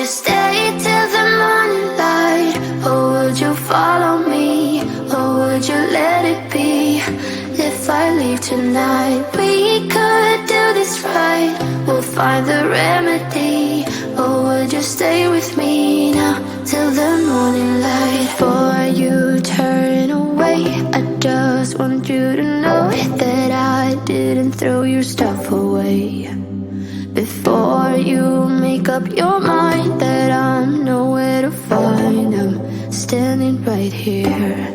stay till the morning light? Or would you follow me? Or would you let it be? If I leave tonight, we could do this right. We'll find the remedy. Or would you stay with me now till the morning light? Before you turn away, I just want you to know that I didn't throw your stuff away. Before you make up your mind that I'm nowhere to find, I'm standing right here.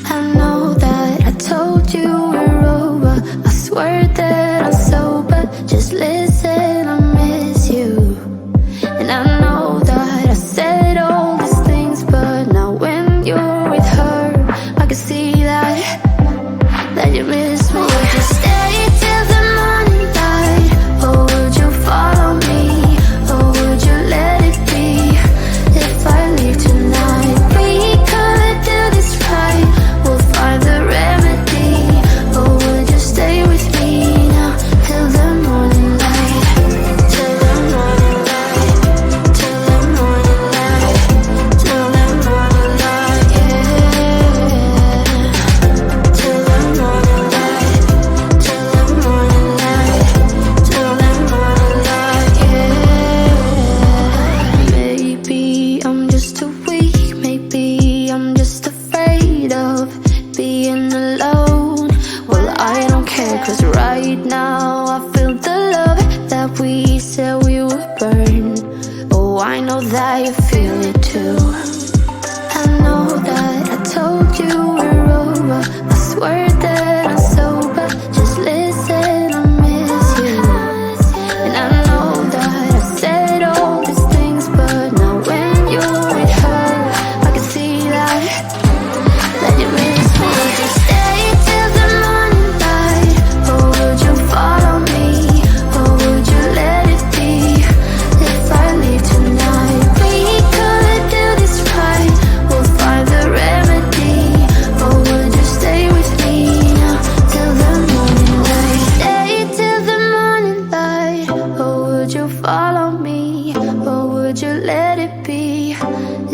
I know that I told you we're over. I swear that I'm sober. Just listen, I miss you. And I know that I said all these things, but now when you're with her, I can see that you miss me. Would you stay till the morning light? Or would you follow me? Or would you let it be? If I leave tonight, we could do this right. We'll find the remedy. Or would you stay with me now till the morning light? Till the morning light. Till the morning light. Till the morning light, yeah. Till the morning light. Till the morning light. Till the morning light, yeah. Maybe I'm just too weak. Maybe I'm just afraid of being alone. Well, I don't care, 'cause right now I feel the love that we said we would burn. Oh, I know that you feel it too. I know that I told you we're over. I swear that I'm sober. Just listen, I miss you. And I know that I said all these things, but now when you're with her, I can see that you miss me. Would you stay till the morning light? Or would you follow me? Or would you let it be? If I leave tonight, we could do this right. We'll find the remedy. Or would you stay with me now till the morning light? Stay till the morning light. Or would you follow me? Or would you let it be?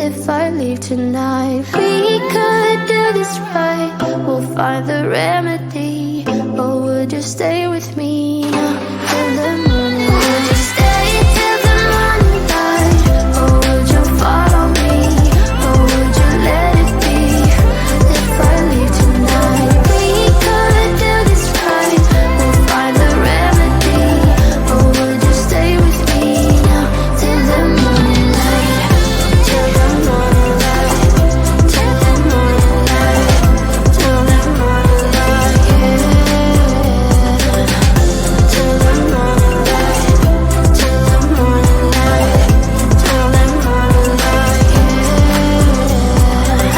If I leave tonight, we could do this right. We'll find the remedy. Or would you stay with me now till the morning light? Would you stay till the morning light? Or would you follow me? Or would you let it be? If I leave tonight, we could do this right. We'll find the remedy. Or would you stay with me now till the morning light? Till the morning light. Till the morning light. Till the morning light, yeah. Till the morning light. Till the morning light. Till the morning light, yeah.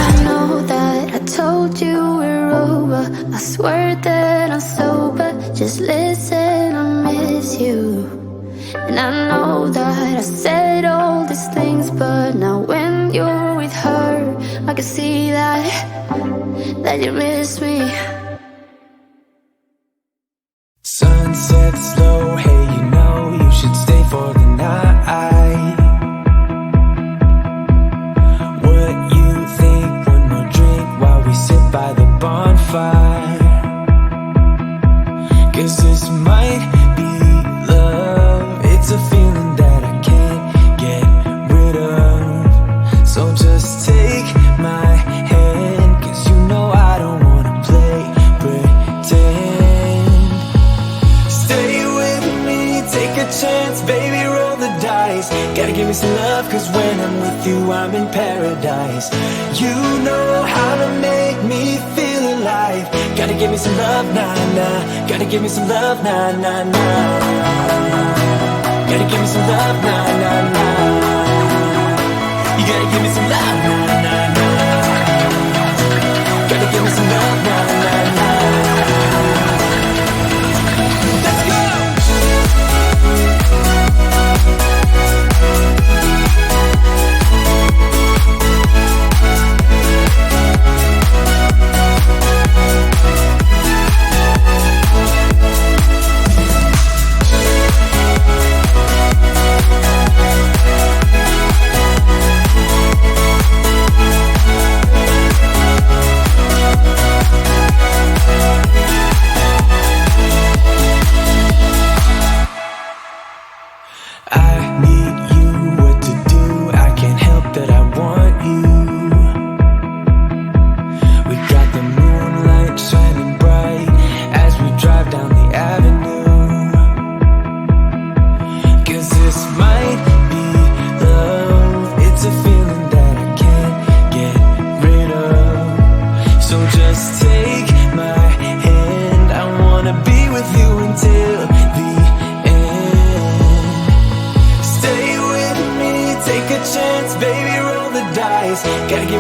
I know that I told you we're over. I swear that I'm sober. Just listen, I miss you. And I know that I said all these things, but now when you're with her, I can see that you miss me. Sunset slow, hey, you know you should stay for the night. What you think? One more drink while we sit by the bonfire. 'Cause this might be love. It's a feeling that I can't get rid of. So just take my hand, 'cause you know I don't wanna play pretend. Stay with me, take a chance, baby, roll the dice. Gotta give me some love, 'cause when I'm with you, I'm in paradise. You know how to make me feel alive. Gotta give me some love, nah, nah. Gotta give me some love, nah, nah, nah. Gotta give me some love, nah, nah, nah. You gotta give me some love, nah, nah, nah. Gotta give me some love, nah, nah, nah. Let's go!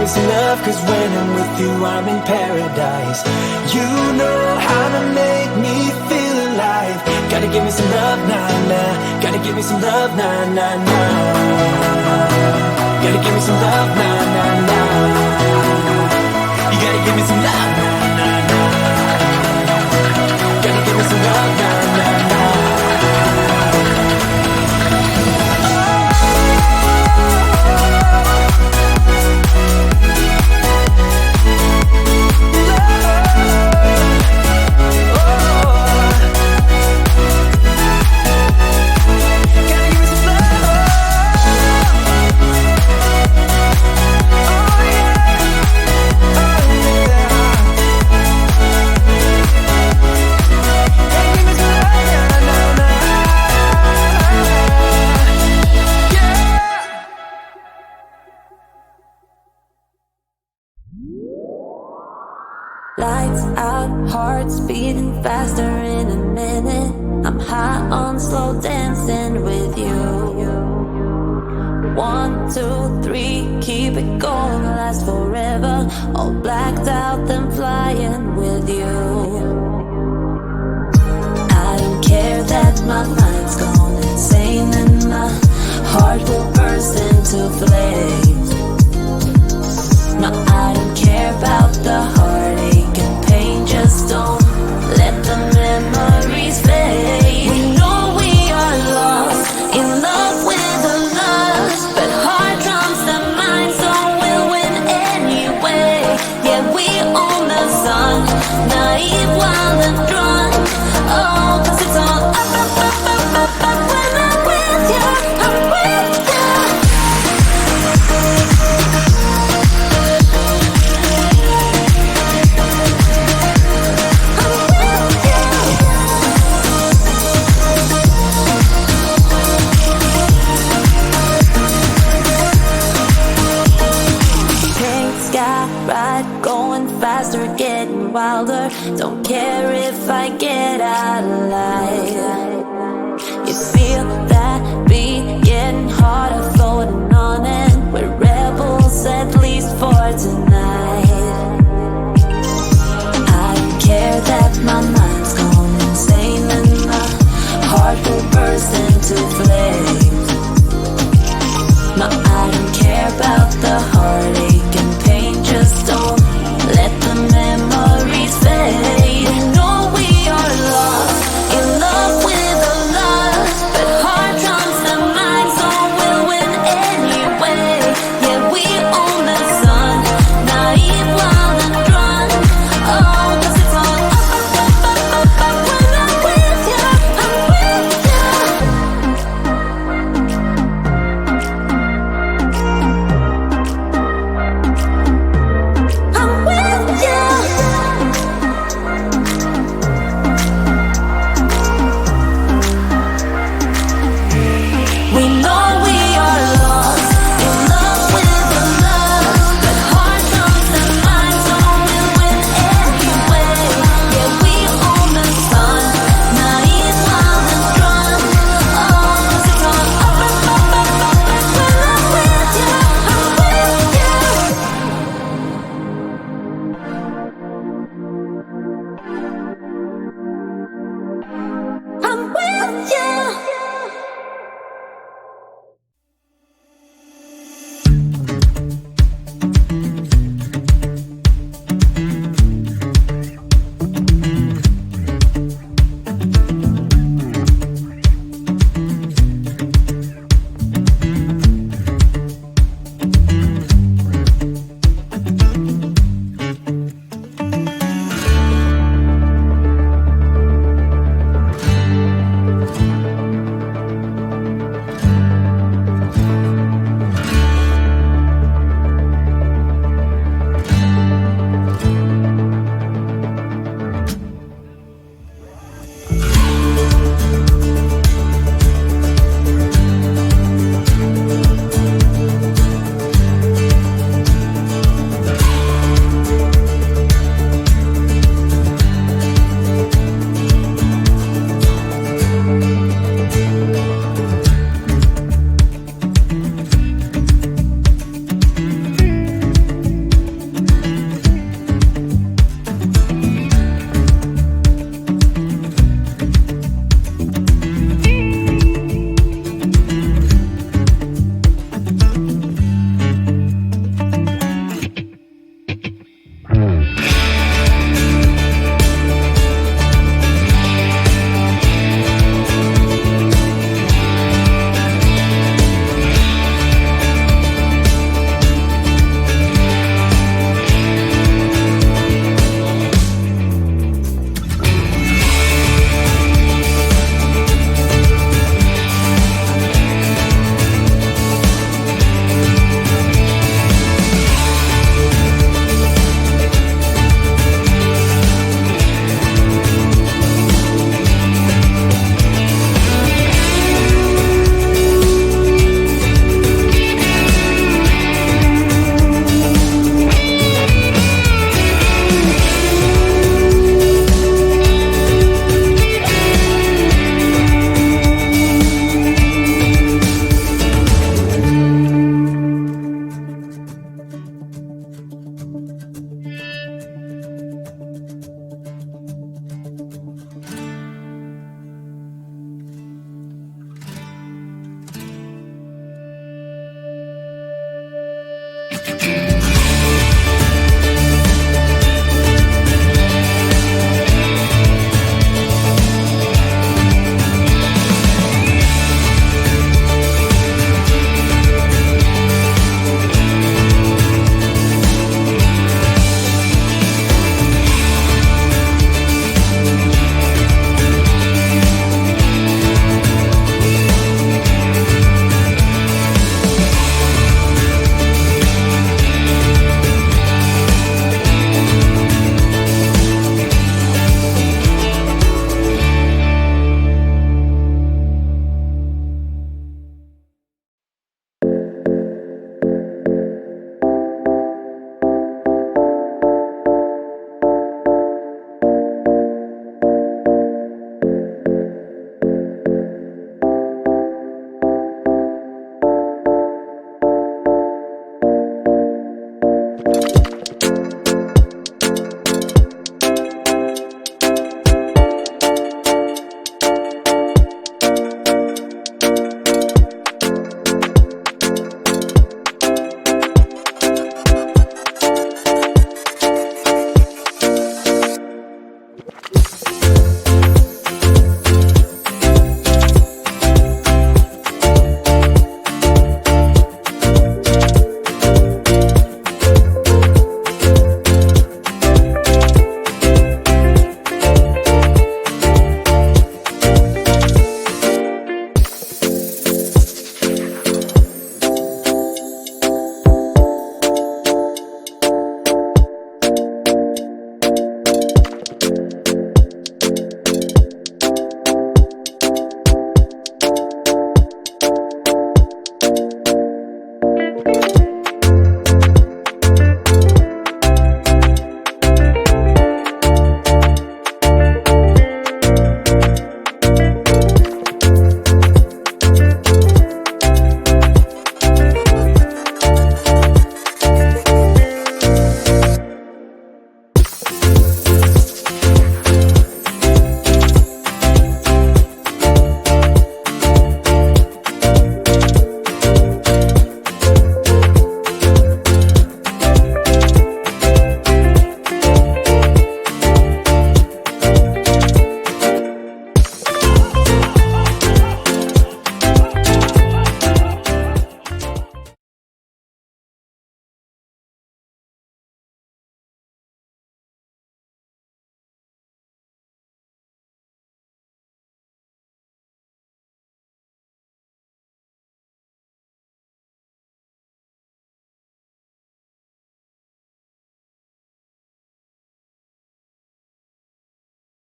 me some love, cause when I'm with you I'm in paradise. You know how to make me feel alive. Gotta give me some love, nah, nah. Gotta give me some love, nah, nah, nah. Gotta give me some love, nah, nah, nah. You gotta give me some love, nah, nah, nah. Gotta give me some love, nah, nah, nah. Lights out, hearts beating faster in a minute. I'm high on slow dancing with you. 1, 2, 3, keep it going, last forever. All blacked out, then flying with you. I don't care that my mind's gone insane and my heart will burst into flames. No, I don't care about the heartache and pain. Just don't let the memories fade. We know we are lost, in love with the lust, but heart trumps the mind, so we'll win anyway. Yeah, we own the sun, naive, wild and drunk. Oh, cause it's all up, up, up, up, up, up. When I'm with you, I'm with you. Faster, getting wilder. Don't care if I get out alive. You feel that beat getting harder, floating on it. We're rebels, at least for tonight.